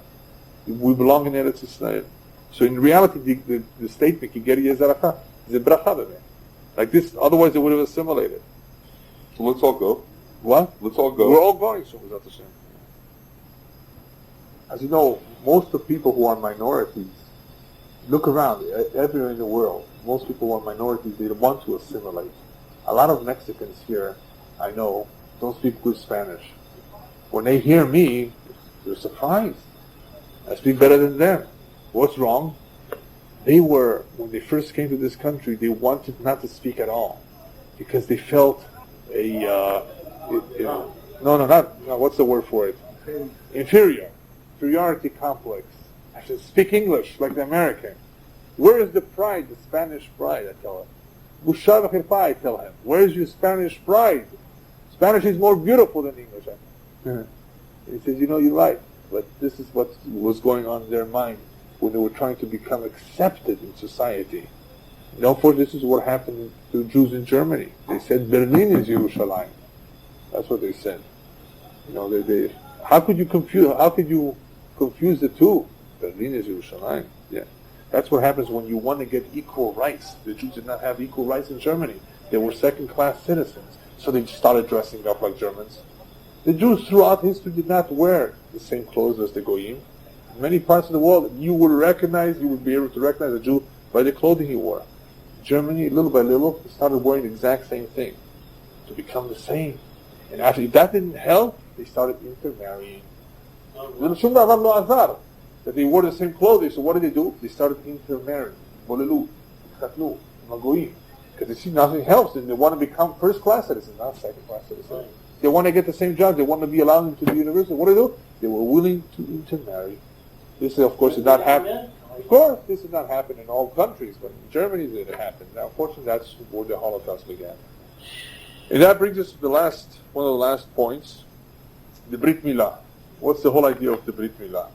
We belong in Eretz Yisrael. So in reality, the statement, Kigeri Yezaraka, is a bracha. Like this, otherwise they would have assimilated. So let's all go. What? Let's all go. We're all going soon, B'ezrat Hashem. As you know, most of the people who are minorities, look around, everywhere in the world, most people who are minorities, they want to assimilate. A lot of Mexicans here, I know, don't speak good Spanish. When they hear me, they're surprised. I speak better than them. What's wrong? When they first came to this country, they wanted not to speak at all because they felt what's the word for it? Inferiority complex. I should speak English like the American. Where is the pride, the Spanish pride, I tell him. Busha v'chirpa, I tell him. Where is your Spanish pride? Spanish is more beautiful than English. He says, you're right, but this is what was going on in their mind when they were trying to become accepted in society. This is what happened to Jews in Germany. They said, Berlin is Yerushalayim. That's what they said. How could you confuse the two? Berlin is Yerushalayim. Yeah. That's what happens when you want to get equal rights. The Jews did not have equal rights in Germany. They were second-class citizens. So they started dressing up like Germans. The Jews throughout history did not wear the same clothes as the Goyim. In many parts of the world, you would be able to recognize a Jew by the clothing he wore. Germany, little by little, started wearing the exact same thing to become the same. And after that didn't help, they started intermarrying. That they wore the same clothing, so what did they do? They started intermarrying. Bolelu, Khatnu, Magoyim. Because they see nothing helps, and they want to become first-class citizens, not second-class citizens. They want to get the same job, they want to be allowed into the university. What do they do? They were willing to intermarry. This, of course, did not happen. Of course, this did not happen in all countries, but in Germany it happened. Now, unfortunately, that's where the Holocaust began. And that brings us to one of the last points, the Brit Milah. What's the whole idea of the Brit Milah?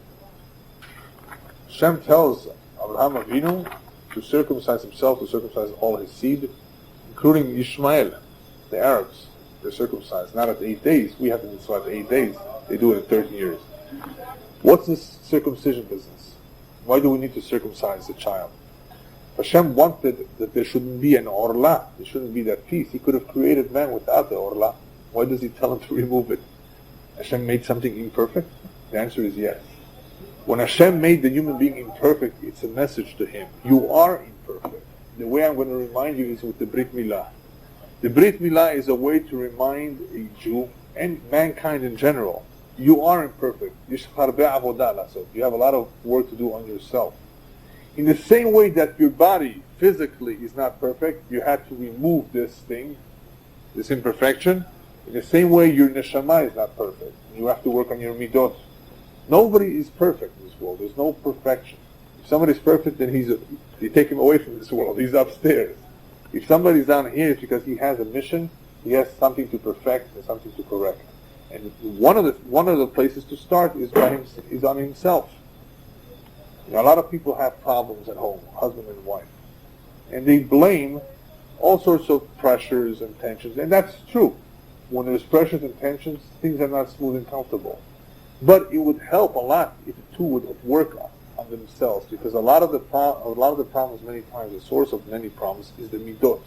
Hashem tells Abraham Avinu to circumcise himself, to circumcise all his seed, including Ishmael, the Arabs. They're circumcised, not at 8 days. We have to mitzvah at 8 days. They do it in 13 years. What's this circumcision business? Why do we need to circumcise the child? Hashem wanted that there shouldn't be an orla. There shouldn't be that piece. He could have created man without the orla. Why does he tell him to remove it? Hashem made something imperfect? The answer is yes. When Hashem made the human being imperfect, it's a message to him. You are imperfect. The way I'm going to remind you is with the Brit Milah. The Brit Milah is a way to remind a Jew and mankind in general, you are imperfect. You have a lot of work to do on yourself. In the same way that your body physically is not perfect, you have to remove this thing, this imperfection. In the same way your neshama is not perfect. You have to work on your midot. Nobody is perfect in this world. There's no perfection. If somebody's perfect, then you take him away from this world. He's upstairs. If somebody's down here, it's because he has a mission, he has something to perfect and something to correct. And one of the places to start is on himself. You know, a lot of people have problems at home, husband and wife, and they blame all sorts of pressures and tensions, and that's true. When there's pressures and tensions, things are not smooth and comfortable. But it would help a lot if the two would work on themselves, because a lot of the problems, many times, the source of many problems is the midot,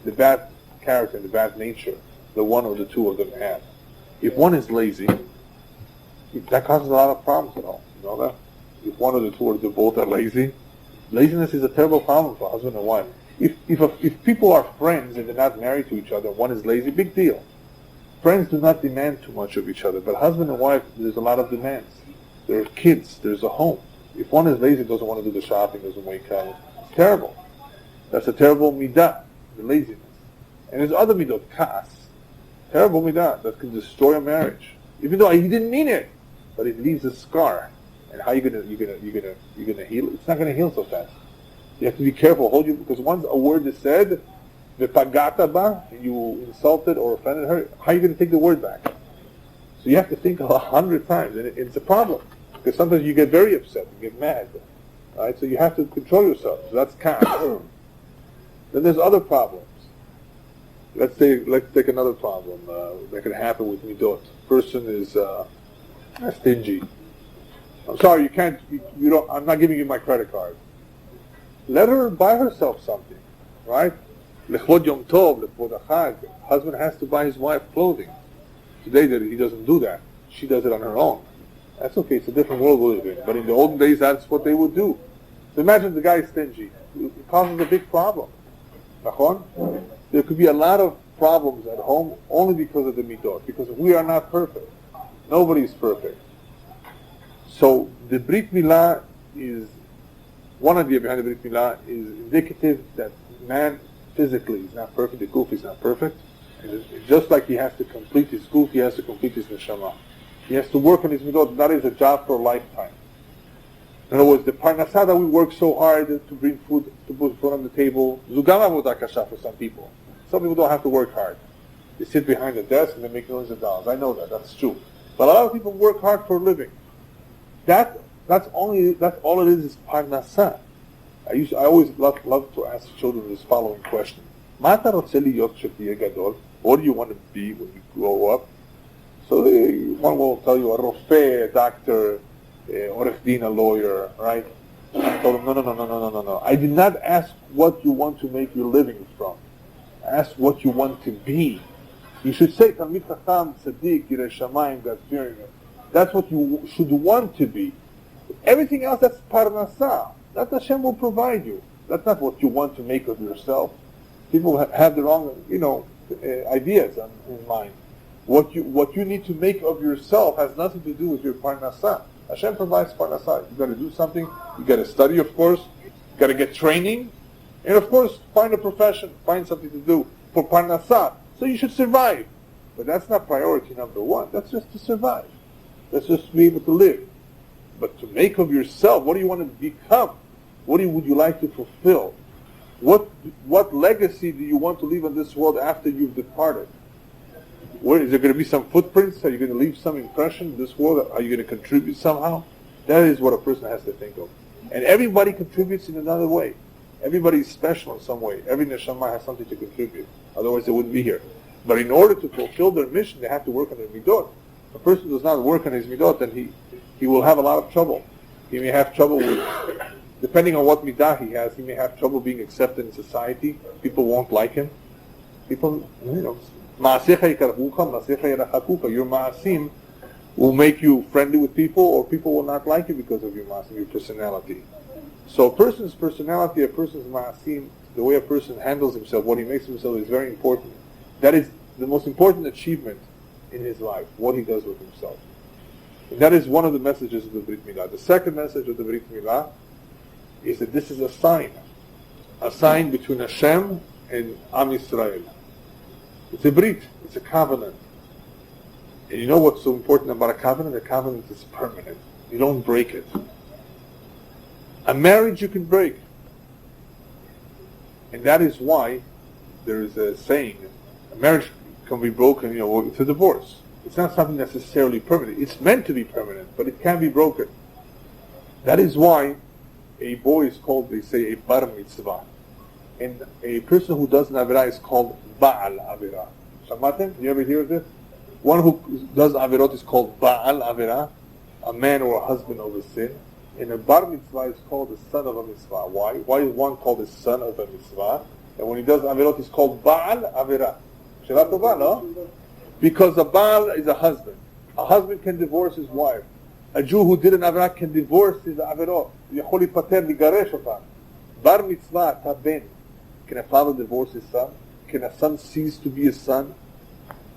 the bad character, the bad nature, the one or the two of them have. If one is lazy, that causes a lot of problems at all. You know that? If one of the two or the both are lazy, laziness is a terrible problem for husband and wife. If people are friends and they're not married to each other, one is lazy, big deal. Friends do not demand too much of each other, but husband and wife, there's a lot of demands. There are kids, there's a home. If one is lazy, doesn't want to do the shopping, doesn't wake up, it's terrible. That's a terrible midah, the laziness. And there's other midot, kas, terrible midah, that can destroy a marriage. Even though he didn't mean it, but it leaves a scar. And how are you gonna heal it? It's not gonna heal so fast. You have to be careful, because once a word is said, v'pagata ba, you insulted or offended her, how are you going to take the word back? So you have to think 100 times, and it's a problem. Because sometimes you get very upset, you get mad. Right? So you have to control yourself. So that's calm. Then there's other problems. Let's take another problem that can happen with midot. Person is stingy. I'm sorry, you can't, you don't, I'm not giving you my credit card. Let her buy herself something, right? Lechvod Yom Tov, lechvod Achag. Husband has to buy his wife clothing. Today he doesn't do that. She does it on her own. That's okay, it's a different world we live in. But in the olden days, that's what they would do. So imagine the guy is stingy. It causes a big problem. There could be a lot of problems at home only because of the midot, because we are not perfect. Nobody is perfect. So the Brit Milah is, one idea behind the Brit Milah is indicative that man physically is not perfect, the guf is not perfect. And just like he has to complete his guf, he has to complete his neshama. He has to work on his midot. That is a job for a lifetime. In other words, the parnasah that we work so hard to bring food, to put food on the table, zugam avodah kasha for some people. Some people don't have to work hard. They sit behind the desk and they make millions of dollars. I know that, that's true. But a lot of people work hard for a living. That's all it is parnasah. I always love to ask children this following question. What do you want to be when you grow up? So one will tell you a rofeh, a doctor, orech din, a lawyer, right? I told him, no. I did not ask what you want to make your living from. I asked what you want to be. You should say, Talmid Chacham, Tzaddik, Yirei Shamayim, God-fearing. That's what you should want to be. Everything else, that's parnasah. That Hashem will provide you. That's not what you want to make of yourself. People have the wrong, ideas in mind. What you need to make of yourself has nothing to do with your parnasah. Hashem provides parnasah. You got to do something. You got to study, of course. You got to get training, and of course, find a profession, find something to do for parnasah. So you should survive. But that's not priority number one. That's just to survive. That's just to be able to live. But to make of yourself, what do you want to become? What would you like to fulfill? What legacy do you want to leave on this world after you've departed? Where is there going to be some footprints? Are you going to leave some impression in this world? Are you going to contribute somehow? That is what a person has to think of. And everybody contributes in another way. Everybody is special in some way. Every neshama has something to contribute. Otherwise they wouldn't be here. But in order to fulfill their mission, they have to work on their midot. a person does not work on his midot, then he will have a lot of trouble. He may have trouble with, depending on what midah he has, he may have trouble being accepted in society. People won't like him. People, ma'asecha yikarhuka, ma'asecha yerachakuka. Your ma'asim will make you friendly with people, or people will not like you because of your ma'asim, your personality. So a person's personality, a person's ma'asim, the way a person handles himself, what he makes himself is very important. That is the most important achievement in his life, what he does with himself. And that is one of the messages of the Brit Milah. The second message of the Brit Milah is that this is a sign between Hashem and Am Yisrael. It's a Brit, it's a covenant. And you know what's so important about a covenant? A covenant is permanent. You don't break it. A marriage you can break. And that is why there is a saying, a marriage can be broken, it's a divorce. It's not something necessarily permanent. It's meant to be permanent, but it can be broken. That is why a boy is called, they say, a bar mitzvah. And a person who does an avirah is called ba'al avirah. Shamatem? You ever hear of this? One who does avirot is called ba'al avirah, a man or a husband of a sin. And a bar mitzvah is called the son of a mitzvah. Why? Why is one called the son of a mitzvah? And when he does avirot, he's called ba'al avirah. Shela tova, no? Because a baal is a husband. A husband can divorce his wife. A Jew who did an avirah can divorce his avirot. Yachol yipater ligaresh otam. Bar mitzvah taben. Can a father divorce his son? Can a son cease to be a son?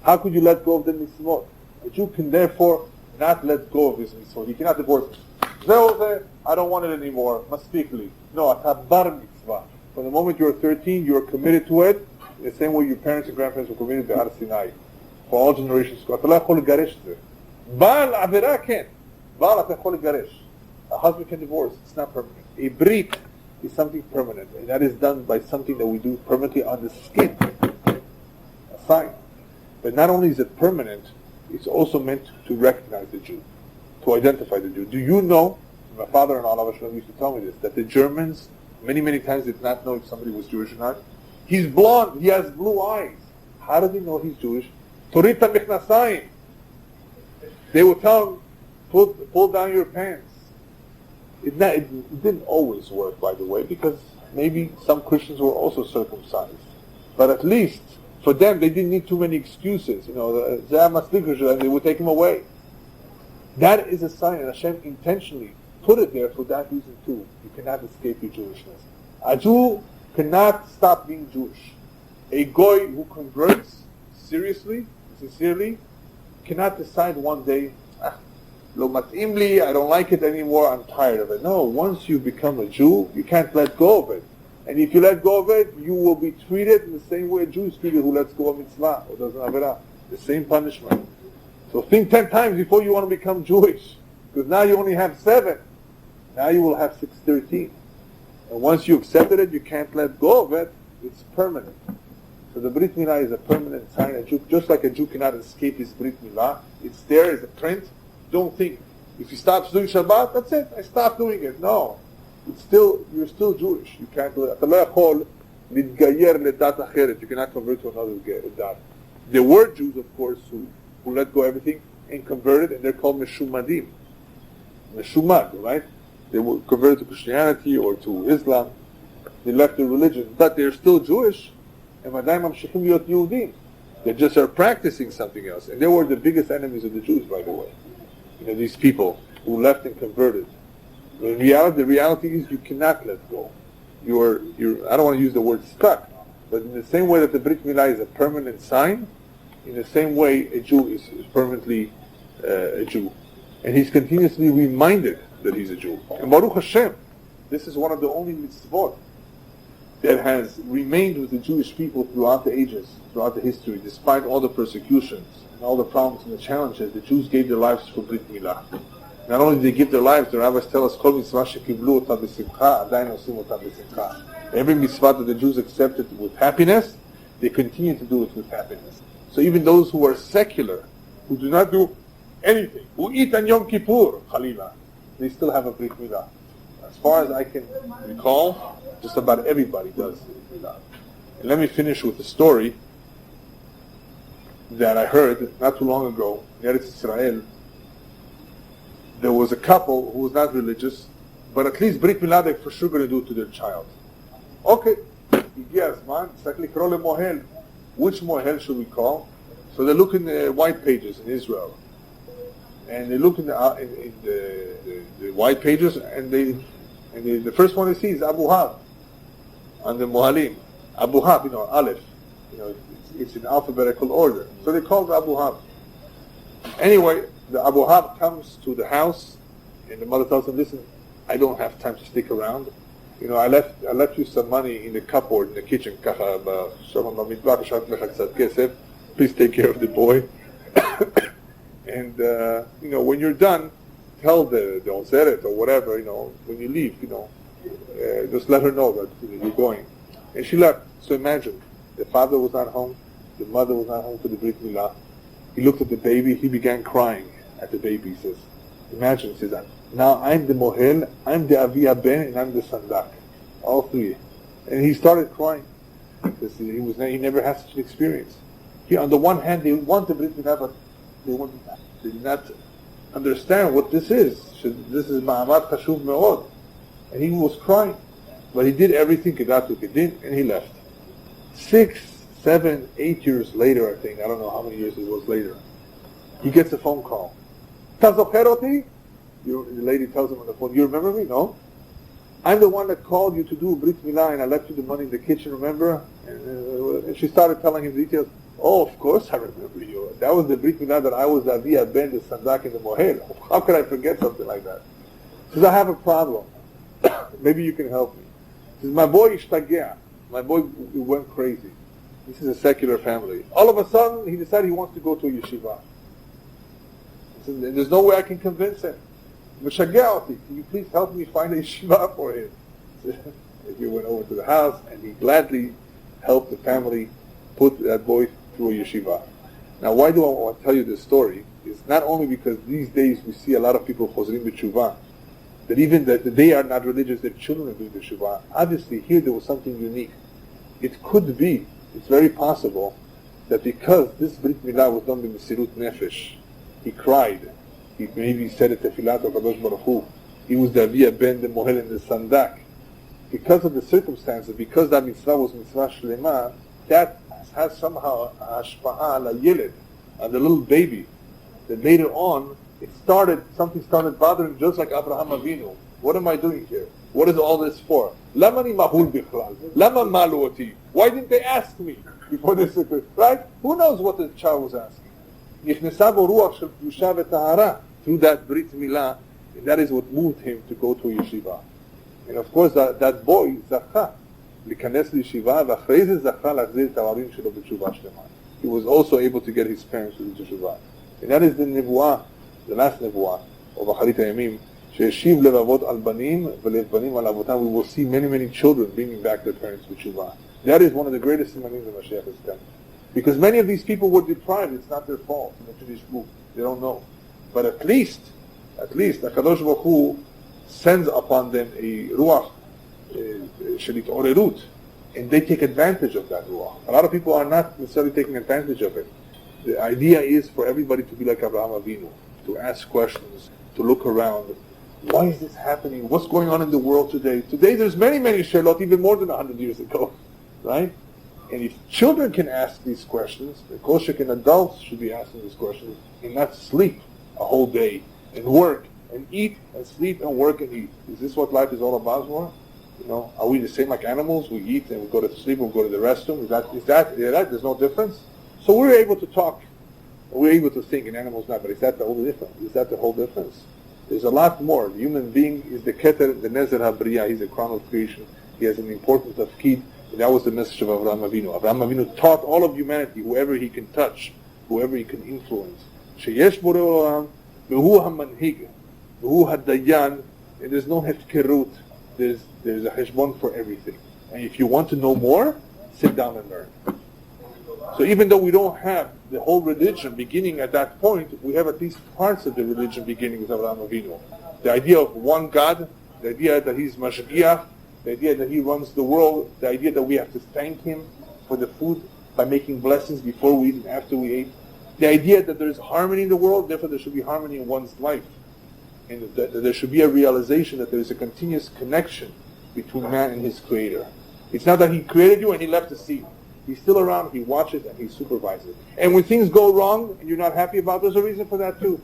How could you let go of the mitzvot? A Jew can therefore not let go of his mitzvot. He cannot divorce. I don't want it anymore. Mastikli. No, a bar mitzvah. From the moment you're 13, you're committed to it. In the same way your parents and grandparents were committed to Har Sinai. For all generations. Baal Avirah can. Baal Garesh. A husband can divorce. It's not permanent. A brit is something permanent. And that is done by something that we do permanently on the skin. A sign. But not only is it permanent, it's also meant to recognize the Jew. To identify the Jew. Do you know, my father-in-law used to tell me this, that the Germans many, many times did not know if somebody was Jewish or not? He's blonde. He has blue eyes. How do they know he's Jewish? Torita Michnasayim. They would tell him, pull down your pants. It didn't always work, by the way, because maybe some Christians were also circumcised. But at least, for them, they didn't need too many excuses. They would take him away. That is a sign, and Hashem intentionally put it there for that reason too. You cannot escape your Jewishness. A Jew cannot stop being Jewish. A goy who converts seriously, sincerely, cannot decide one day, lo mat'im li, I don't like it anymore, I'm tired of it. No, once you become a Jew, you can't let go of it. And if you let go of it, you will be treated in the same way a Jew is treated who lets go of mitzvah or doesn't have it. The same punishment. So think 10 times before you want to become Jewish. Because now you only have 7. Now you will have 613. And once you accepted it, you can't let go of it. It's permanent. So the Brit Milah is a permanent sign. A Jew, just like a Jew cannot escape his Brit Milah, it's there as a print. Don't think, if he stops doing Shabbat, that's it. I stopped doing it. No. You're still Jewish. You can't do it. You cannot convert to another dat. There were Jews, of course, who let go of everything and converted, and they're called Meshumadim. Meshumad, right? They were converted to Christianity or to Islam. They left their religion, but they're still Jewish. And they just are practicing something else. And they were the biggest enemies of the Jews, by the way. These people who left and converted. In reality, the reality is you cannot let go. You're I don't want to use the word stuck, but in the same way that the Brit Milah is a permanent sign, in the same way a Jew is permanently a Jew. And he's continuously reminded that he's a Jew. And Baruch Hashem, this is one of the only mitzvot that has remained with the Jewish people throughout the ages, throughout the history, despite all the persecutions and all the problems and the challenges. The Jews gave their lives for Brit Milah. Not only did they give their lives, the rabbis tell us, every mitzvah that the Jews accepted with happiness, they continue to do it with happiness. So even those who are secular, who do not do anything, who eat on Yom Kippur, Khalila, they still have a Brit Milah. As far as I can recall, just about everybody does Brit Milah. And let me finish with a story. that I heard not too long ago in Eretz Israel. There was a couple who was not religious, but at least Brit Milah they for sure going to do to their child. Okay, הגיע הזמן, צריך לקרוא למוהל. Which mohel should we call? So they look in the white pages in Israel, and they look in the white pages, and the first one they see is Abu Hab on the mohalim. Abu Hab, Aleph, it's in alphabetical order. So they call it Abu Hab. Anyway, the Abu Hab comes to the house, and the mother tells him, "Listen, I don't have time to stick around. I left you some money in the cupboard in the kitchen. Please take care of the boy. And when you're done, tell the Onseret or whatever. When you leave, just let her know that you're going." And she left. So imagine, the father was not home, the mother was not home for the Brit Milah. He looked at the baby. He began crying at the baby. He says, "Imagine," he says, "now I'm the mohel, I'm the Avi Ben, and I'm the sandak, all three." And he started crying because he never had such an experience. On the one hand, they want the Brit Milah, but they did not understand what this is. This is ma'amad chashuv me'od, and he was crying, but he did everything kedat u'kedin, and he left. 6, 7, 8 years later, I think, I don't know how many years it was later, he gets a phone call. "Ta zocher oti?" The lady tells him on the phone, "You remember me?" "No." "I'm the one that called you to do Brit Milah, and I left you the money in the kitchen, remember?" And she started telling him details. "Oh, of course I remember you. That was the Brit Milah that I was the Avi Ben, the Sandak, and the Mohel. How could I forget something like that?" He says, "I have a problem. Maybe you can help me." He says, "My boy ishtagea. My boy went crazy. This is a secular family. All of a sudden, he decided he wants to go to a yeshiva. He says, and there's no way I can convince him. Meshagea oti. Can you please help me find a yeshiva for him?" He went over to the house, and he gladly helped the family put that boy through a yeshiva. Now, why do I want to tell you this story? It's not only because these days we see a lot of people chozrim b'tshuva, that even that they are not religious, their children are doing b'tshuva. Obviously, here there was something unique. It could be, it's very possible, that because this Brit Milah was done by Mesirut Nefesh, he cried, he maybe said a tefillah of Kadosh Baruch Hu, he was the Avi Ben, the Mohel, and the Sandak. Because of the circumstances, because that mitzvah was mitzvah shlema, that has somehow hashpa'a la yilid, on the little baby, that later on, something started bothering just like Abraham Avinu. What am I doing here? What is all this for? Lamani mahul bichlal. Lama malu oti. Why didn't they ask me before this? Right? Who knows what the child was asking? Yichnesa bo ruach shel kedusha v'tahara, through that Brit Milah, and that is what moved him to go to a yeshiva. And of course, that boy, Zacha, להיכנס לישיבה, ואחרי זה זכה להחזיר את ההורים שלו בתשובה שלמה. He was also able to get his parents to the תשובה. And that is the נבואה, the last נבואה, או באחרית הימים, שהשיב לב אבות על בנים ולב בנים על אבותם. We will see many children bringing back their parents בתשובה. That is one of the greatest simanim that Mashiach has done. Because many of these people were deprived. It's not their fault. They don't know. But at least, HaKadosh Baruch Hu sends upon them a ruach, shalit orerut, and they take advantage of that ruach. A lot of people are not necessarily taking advantage of it. The idea is for everybody to be like Abraham Avinu, to ask questions, to look around. Why is this happening? What's going on in the world today? Today there's many shelot, even more than 100 years ago, right? And if children can ask these questions, the koshek and adults should be asking these questions, and not sleep a whole day, and work, and eat, and sleep, and work, and eat. Is this what life is all about for? Are we the same like animals? We eat, and we go to sleep, and we go to the restroom. Is that there's no difference? So we're able to talk, we're able to think, and animals not, but is that the whole difference? Is that the whole difference? There's a lot more. The human being is the keter, the nezer habriya, he's the crown of creation. He has an important tafkid. And that was the message of Avraham Avinu. Avraham Avinu taught all of humanity, whoever he can touch, whoever he can influence. Sheyesh borei olam, v'hu hamanhig, v'hu hadayan, and there's no hefkerut. There's a cheshbon for everything. And if you want to know more, sit down and learn. So even though we don't have the whole religion beginning at that point, we have at least parts of the religion beginning with Avraham Avinu. The idea of one God, the idea that he's mashgiach, the idea that he runs the world, the idea that we have to thank him for the food by making blessings before we eat and after we eat. The idea that there is harmony in the world, therefore there should be harmony in one's life. And that there should be a realization that there is a continuous connection between man and his Creator. It's not that he created you and he left the seed. He's still around, he watches, and he supervises. And when things go wrong and you're not happy about, there's a reason for that too.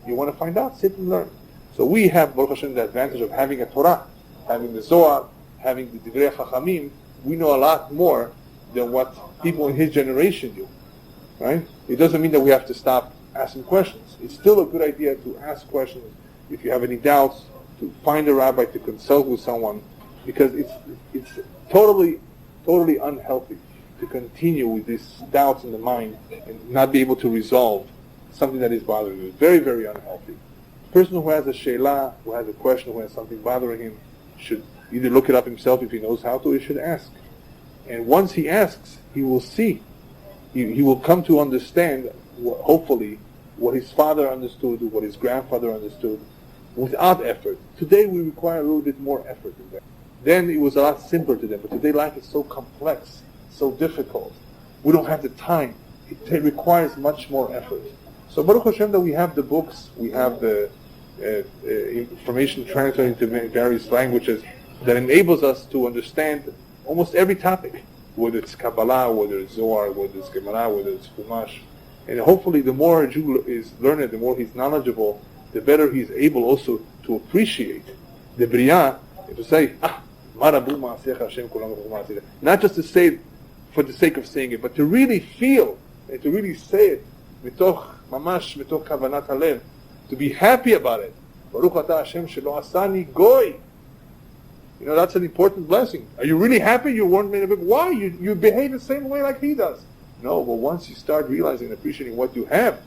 You want to find out, sit and learn. So we have, Baruch Hashem, the advantage of having a Torah, having the Zohar, having the Divrei Chachamim. We know a lot more than what people in his generation do. Right? It doesn't mean that we have to stop asking questions. It's still a good idea to ask questions. If you have any doubts, to find a rabbi, to consult with someone, because it's totally unhealthy to continue with these doubts in the mind and not be able to resolve something that is bothering you. It's very, very unhealthy. The person who has a sheila, who has a question, who has something bothering him, should either look it up himself if he knows how to, or he should ask. And once he asks, he will see. He will come to understand, hopefully, what his father understood, what his grandfather understood, without effort. Today we require a little bit more effort in that. Then it was a lot simpler to them, but today life is so complex, so difficult. We don't have the time. It requires much more effort. So Baruch Hashem that we have the books, we have the information translated into various languages that enables us to understand almost every topic, whether it's Kabbalah, whether it's Zohar, whether it's Gemara, whether it's Chumash. And hopefully the more a Jew is learned, the more he's knowledgeable, the better he's able also to appreciate the Bria, and to say, not just to say it for the sake of saying it, but to really feel and to really say it, mitoch kavanat halev, to be happy about it. Baruch atah Hashem shelo asani goy. You know, that's an important blessing. Are you really happy you weren't made of it? Why? You behave the same way like he does. No, but once you start realizing and appreciating what you have,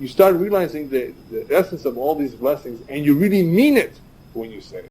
you start realizing the essence of all these blessings, and you really mean it when you say it.